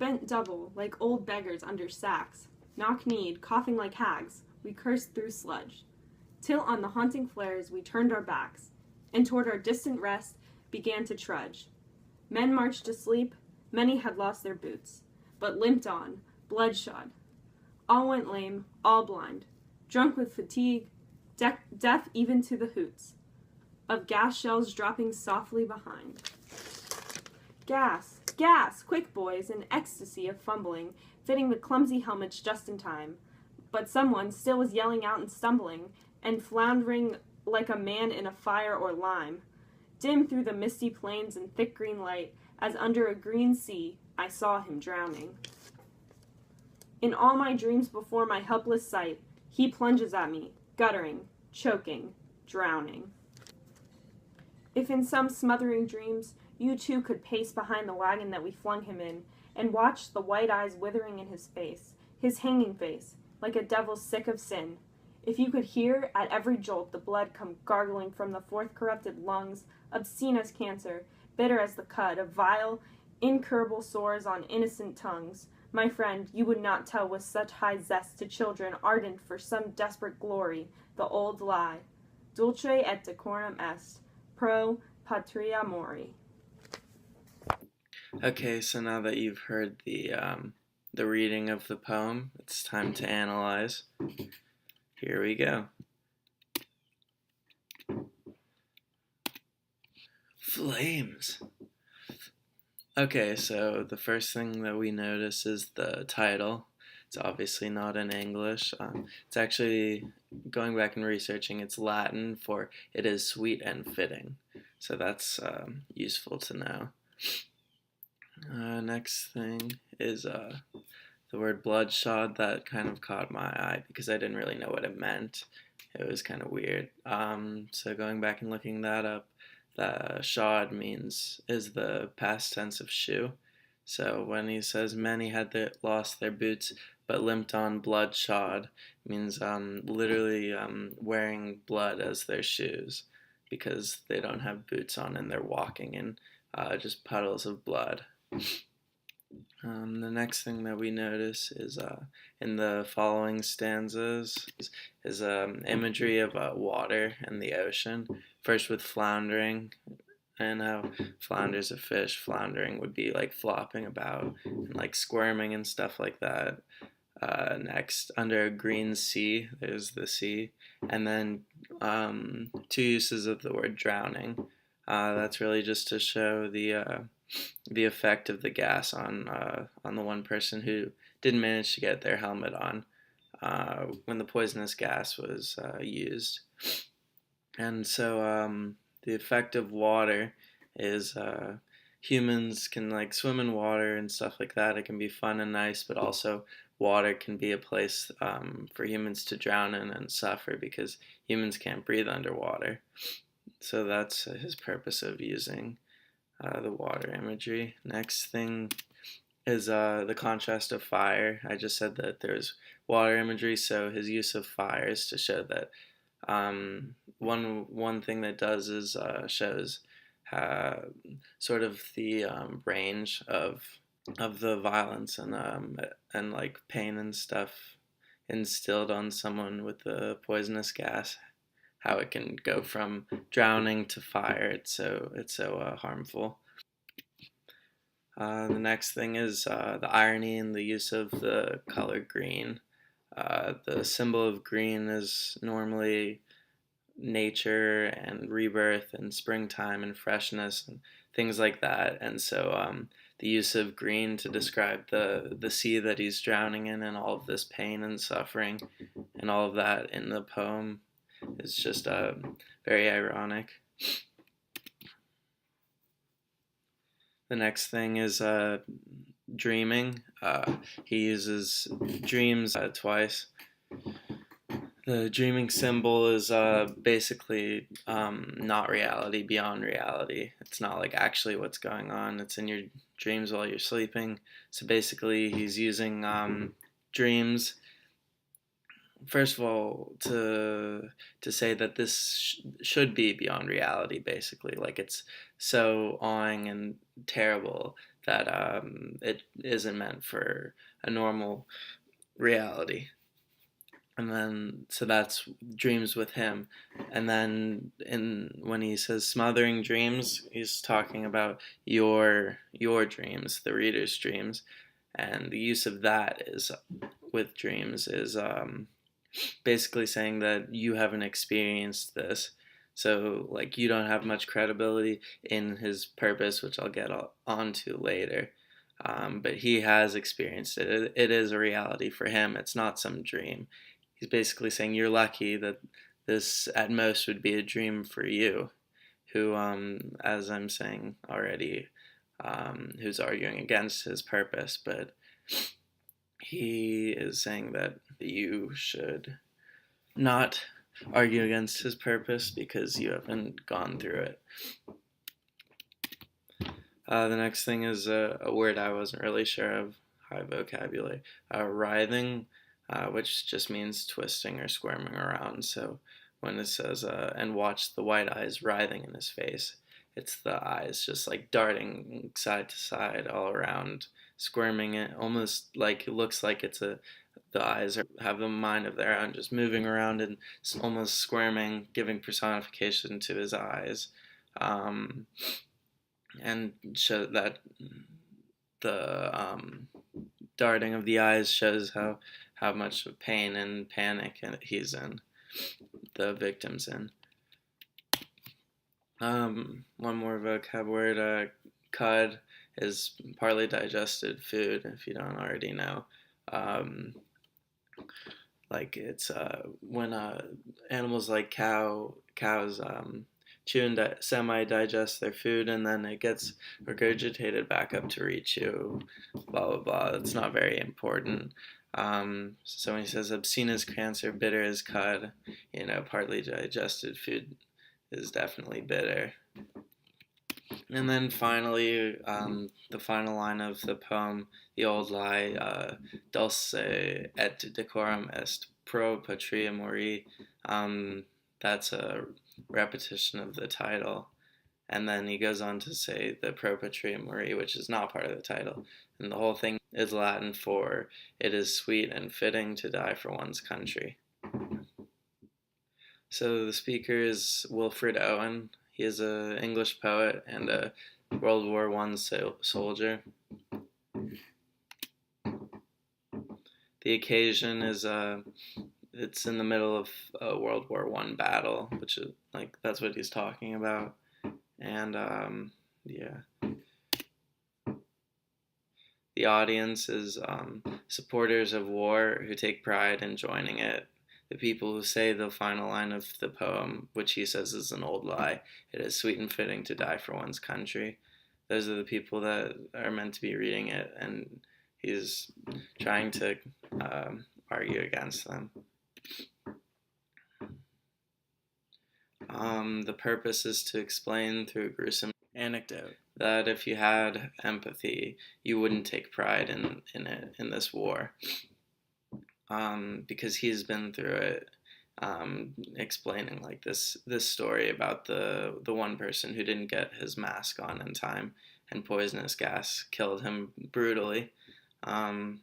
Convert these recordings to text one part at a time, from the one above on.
bent double, like old beggars under sacks. Knock-kneed, coughing like hags, we cursed through sludge. Till on the haunting flares we turned our backs, and toward our distant rest began to trudge. Men marched asleep, many had lost their boots, but limped on, bloodshod. All went lame, all blind, drunk with fatigue, deaf even to the hoots of gas shells dropping softly behind. Gas! Gas! Quick, boys, in ecstasy of fumbling, fitting the clumsy helmets just in time. But someone still was yelling out and stumbling, and floundering like a man in a fire or lime. Dim through the misty plains and thick green light, as under a green sea, I saw him drowning. In all my dreams before my helpless sight, he plunges at me, guttering, choking, drowning. If in some smothering dreams you too could pace behind the wagon that we flung him in, and watch the white eyes withering in his face, his hanging face, like a devil sick of sin, if you could hear at every jolt the blood come gargling from the forth-corrupted lungs, obscene as cancer, bitter as the cud of vile, incurable sores on innocent tongues, my friend, you would not tell with such high zest to children ardent for some desperate glory the old lie. Dulce et decorum est, pro Patria Mori. Okay, so now that you've heard the reading of the poem, it's time to analyze. Here we go. Flames. Okay, so the first thing that we notice is the title. It's obviously not in English. It's actually, going back and researching, it's Latin for "it is sweet and fitting." So that's useful to know. Next thing is the word bloodshod. That kind of caught my eye because I didn't really know what it meant. It was kind of weird. So going back and looking that up, the shod is the past tense of shoe. So when he says many had lost their boots but limped on bloodshod, means literally wearing blood as their shoes because they don't have boots on and they're walking in just puddles of blood. The next thing that we notice is in the following stanzas is imagery of water and the ocean. First with floundering, and how flounder's a fish. Floundering would be like flopping about and like squirming and stuff like that. Next, under a green sea, there's the sea, and then two uses of the word drowning. That's really just to show the effect of the gas on the one person who didn't manage to get their helmet on when the poisonous gas was used. And so the effect of water is humans can like swim in water and stuff like that. It can be fun and nice, but also water can be a place for humans to drown in and suffer because humans can't breathe underwater. So that's his purpose of using the water imagery. Next thing is the contrast of fire. I just said that there's water imagery, so his use of fire is to show that one thing that does is shows sort of the range of the violence and like pain and stuff instilled on someone with the poisonous gas. How it can go from drowning to fire. It's so harmful. The next thing is the irony in the use of the color green. The symbol of green is normally nature and rebirth and springtime and freshness and things like that. And so the use of green to describe the sea that he's drowning in and all of this pain and suffering and all of that in the poem is just very ironic. The next thing is dreaming. He uses dreams twice. The dreaming symbol is basically not reality, beyond reality. It's not like actually what's going on. It's in your dreams while you're sleeping. So basically he's using dreams first of all, to say that this should be beyond reality, basically. Like, it's so awing and terrible that it isn't meant for a normal reality. And then, so that's dreams with him. And then, when he says smothering dreams, he's talking about your dreams, the reader's dreams, and the use of that is with dreams is basically saying that you haven't experienced this. So, like, you don't have much credibility in his purpose, which I'll get onto later. But he has experienced it. It is a reality for him. It's not some dream. He's basically saying you're lucky that this at most would be a dream for you, who, as I'm saying already, who's arguing against his purpose, but he is saying that you should not argue against his purpose because you haven't gone through it. The next thing is a word I wasn't really sure of, high vocabulary. Writhing, which just means twisting or squirming around. So when it says, and watch the white eyes writhing in his face, it's the eyes just like darting side to side all around, squirming it, almost like it looks like the eyes have a mind of their own, just moving around and almost squirming, giving personification to his eyes. And show that the darting of the eyes shows how much of pain and panic he's in, the victim's in. One more vocab word, cud, is partly digested food, if you don't already know. Like, it's when animals like cows chew and semi-digest their food, and then it gets regurgitated back up to reach you, blah, blah, blah. That's not very important. So when he says obscene as cancer, bitter as cud, partly digested food is definitely bitter. And then finally, the final line of the poem, the old lie, Dulce et Decorum est pro Patria Mori. That's a repetition of the title. And then he goes on to say the pro Patria Mori, which is not part of the title. And the whole thing is Latin for it is sweet and fitting to die for one's country. So the speaker is Wilfried Owen. He is an English poet and a World War I soldier. The occasion is it's in the middle of a World War I battle, which is like that's what he's talking about. And yeah, the audience is supporters of war who take pride in joining it. The people who say the final line of the poem, which he says is an old lie, it is sweet and fitting to die for one's country. Those are the people that are meant to be reading it, and he's trying to argue against them. The purpose is to explain through a gruesome anecdote that if you had empathy, you wouldn't take pride in this war. Because he's been through it, explaining like this story about the one person who didn't get his mask on in time, and poisonous gas killed him brutally. And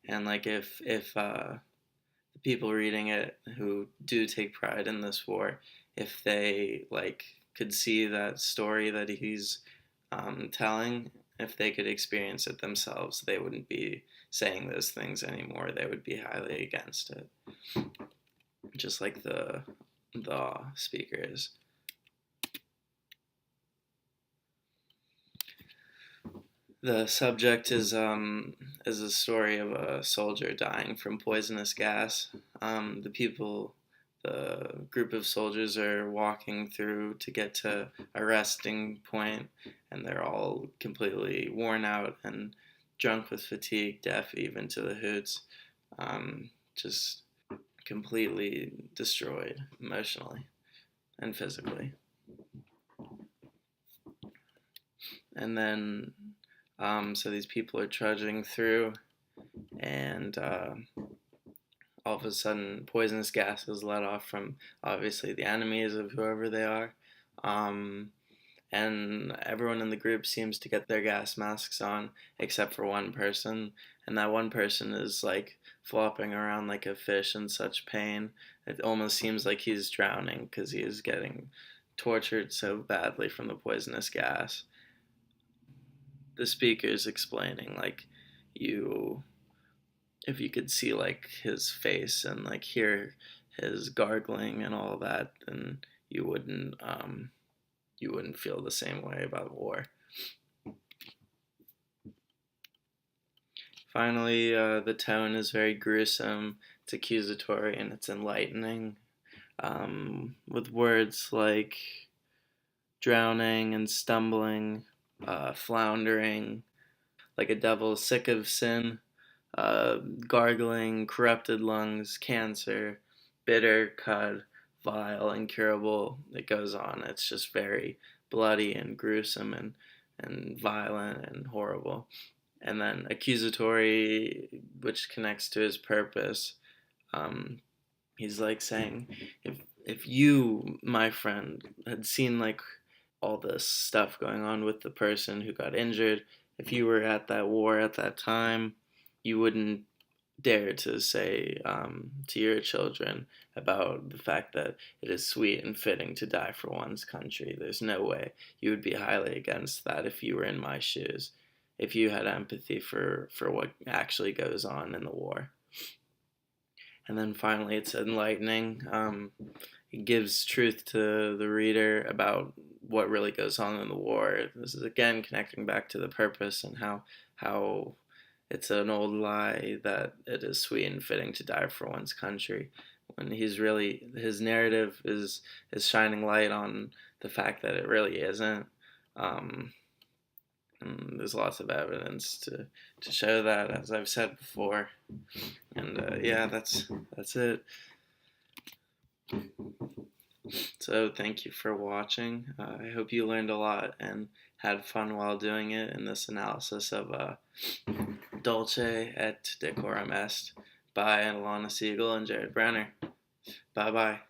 like if the people reading it who do take pride in this war, if they like could see that story that he's telling, if they could experience it themselves, they wouldn't be saying those things anymore. They would be highly against it, just like the speakers. The subject is a story of a soldier dying from poisonous gas. The group of soldiers are walking through to get to a resting point, and they're all completely worn out and drunk with fatigue, deaf even to the hoots, just completely destroyed emotionally and physically. And then, so these people are trudging through, and all of a sudden poisonous gas is let off from obviously the enemies of whoever they are. And everyone in the group seems to get their gas masks on except for one person, and that one person is like flopping around like a fish in such pain. It almost seems like he's drowning because he is getting tortured so badly from the poisonous gas. The speaker's explaining like, you if you could see like his face and like hear his gargling and all that, then you wouldn't feel the same way about war. Finally, the tone is very gruesome, it's accusatory, and it's enlightening, with words like drowning and stumbling, floundering, like a devil sick of sin, gargling, corrupted lungs, cancer, bitter, cut, vile, incurable. It goes on. It's just very bloody and gruesome and violent and horrible. And then accusatory, which connects to his purpose. He's like saying, if you, my friend, had seen like all this stuff going on with the person who got injured, if you were at that war at that time, you wouldn't dare to say to your children about the fact that it is sweet and fitting to die for one's country. There's no way. You would be highly against that if you were in my shoes, if you had empathy for what actually goes on in the war. And then finally, it's enlightening. It gives truth to the reader about what really goes on in the war. This is again connecting back to the purpose and how it's an old lie that it is sweet and fitting to die for one's country, when his narrative is shining light on the fact that it really isn't. And there's lots of evidence to show that, as I've said before. And yeah, that's it. So thank you for watching. I hope you learned a lot and had fun while doing it in this analysis of Dulce et Decorum est by Ilana, Segal, and Brener. Bye-bye.